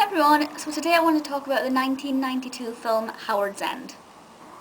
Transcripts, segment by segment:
everyone, so today I want to talk about the 1992 film Howard's End.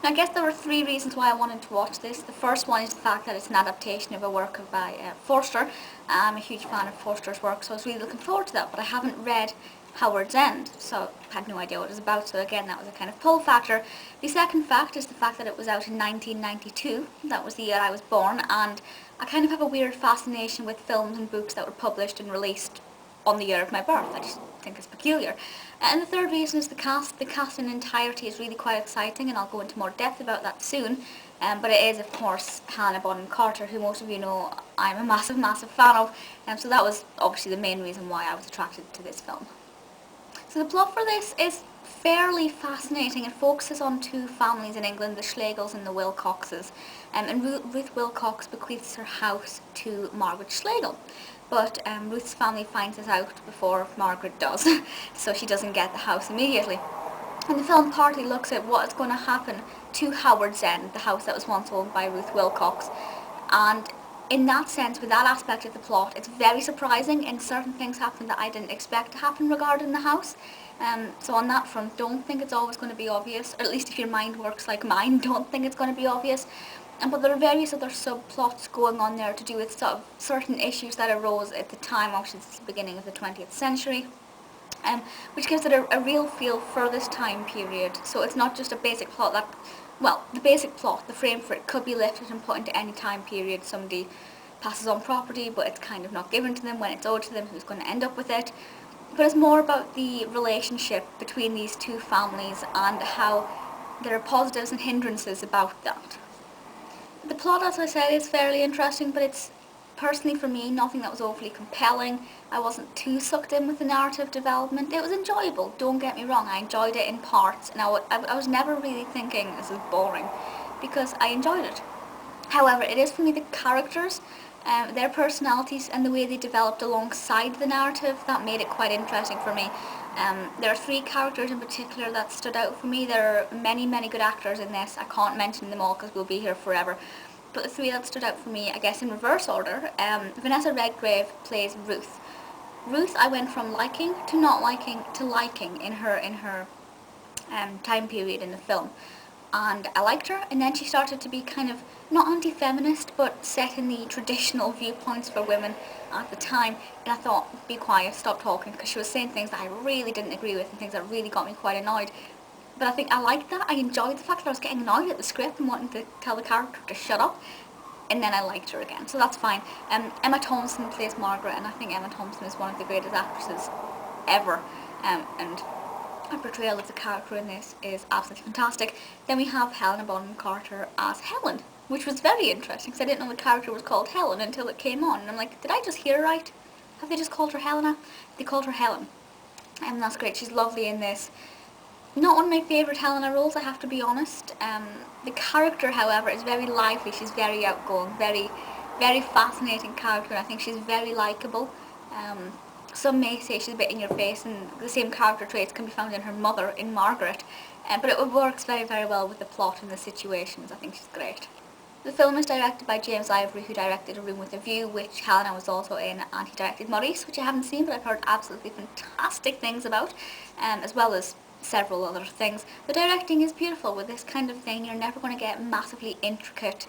Now, I guess there were three reasons why I wanted to watch this. The first one is the fact that it's an adaptation of a work by Forster. I'm a huge fan of Forster's work, so I was really looking forward to that, but I haven't read Howard's End, so I had no idea what it was about, so again that was a kind of pull factor. The second fact is the fact that it was out in 1992, that was the year I was born, and I kind of have a weird fascination with films and books that were published and released on the year of my birth. I just think it's peculiar. And the third reason is the cast. The cast in entirety is really quite exciting, and I'll go into more depth about that soon. But it is, of course, Helena Bonham Carter, who most of you know I'm a massive, massive fan of. So that was obviously the main reason why I was attracted to this film. So the plot for this is fairly fascinating. It focuses on two families in England, the Schlegels and the Wilcoxes. And Ruth Wilcox bequeaths her house to Margaret Schlegel. But Ruth's family finds this out before Margaret does, so she doesn't get the house immediately. And the film partly looks at what is going to happen to Howard's End, the house that was once owned by Ruth Wilcox. And in that sense, with that aspect of the plot, it's very surprising, and certain things happen that I didn't expect to happen regarding the house. So on that front, don't think it's always going to be obvious, or at least if your mind works like mine, don't think it's going to be obvious. But there are various other subplots going on there to do with sort of certain issues that arose at the time, obviously it's the beginning of the 20th century, which gives it a real feel for this time period. So it's not just a basic plot that, well, the basic plot, the frame for it could be lifted and put into any time period. Somebody passes on property, but it's kind of not given to them when it's owed to them, who's going to end up with it. But it's more about the relationship between these two families and how there are positives and hindrances about that. The plot, as I said, is fairly interesting, but it's, personally for me, nothing that was overly compelling. I wasn't too sucked in with the narrative development. It was enjoyable, don't get me wrong, I enjoyed it in parts, and I was never really thinking this is boring, because I enjoyed it. However, it is for me the characters, their personalities and the way they developed alongside the narrative that made it quite interesting for me. There are three characters in particular that stood out for me. There are many, many good actors in this. I can't mention them all because we'll be here forever. But the three that stood out for me, I guess in reverse order, Vanessa Redgrave plays Ruth. Ruth I went from liking to not liking to liking in her time period in the film. And I liked her, and then she started to be kind of, not anti-feminist, but set in the traditional viewpoints for women at the time, and I thought, be quiet, stop talking, because she was saying things that I really didn't agree with, and things that really got me quite annoyed. But I think I liked that. I enjoyed the fact that I was getting annoyed at the script and wanting to tell the character to shut up, and then I liked her again, so that's fine. Emma Thompson plays Margaret, and I think Emma Thompson is one of the greatest actresses ever, and her portrayal of the character in this is absolutely fantastic. Then we have Helena Bonham Carter as Helen, which was very interesting because I didn't know the character was called Helen until it came on, and I'm like, did I just hear right? Have they just called her Helena? They called her Helen, and that's great. She's lovely in this. Not one of my favourite Helena roles, I have to be honest. The character, however, is very lively. She's very outgoing, very, very fascinating character, and I think she's very likeable. Some may say she's a bit in your face, and the same character traits can be found in her mother, in Margaret, but it works very, very well with the plot and the situations. I think she's great. The film is directed by James Ivory, who directed A Room with a View, which Helena was also in, and he directed Maurice, which I haven't seen, but I've heard absolutely fantastic things about, as well as several other things. The directing is beautiful. With this kind of thing, you're never going to get massively intricate,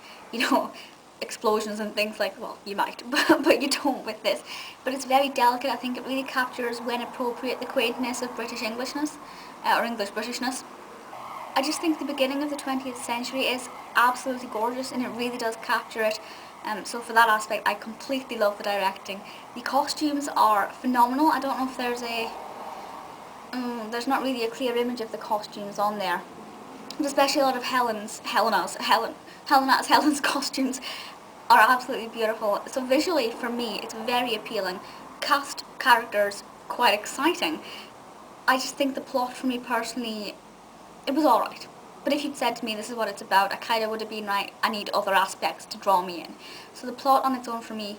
explosions and things like, well, you might, but you don't with this. But it's very delicate. I think it really captures, when appropriate, the quaintness of British Englishness, or English Britishness. I just think the beginning of the 20th century is absolutely gorgeous, and it really does capture it. So for that aspect, I completely love the directing. The costumes are phenomenal. I don't know if there's not really a clear image of the costumes on there. And especially a lot of Helena's costumes are absolutely beautiful. So visually, for me, it's very appealing. Cast, characters, quite exciting. I just think the plot for me personally, it was alright. But if you'd said to me this is what it's about, I kind of would have been right, I need other aspects to draw me in. So the plot on its own for me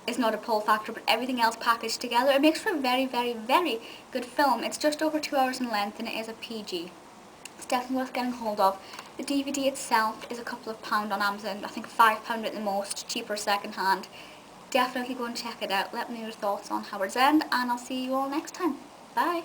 is not a pull factor, but everything else packaged together, it makes for a very, very, very good film. It's just over 2 hours in length, and it is a PG. It's definitely worth getting hold of. The DVD itself is a couple of pound on Amazon, I think £5 at the most, cheaper second hand. Definitely go and check it out. Let me know your thoughts on Howard's End, and I'll see you all next time. Bye!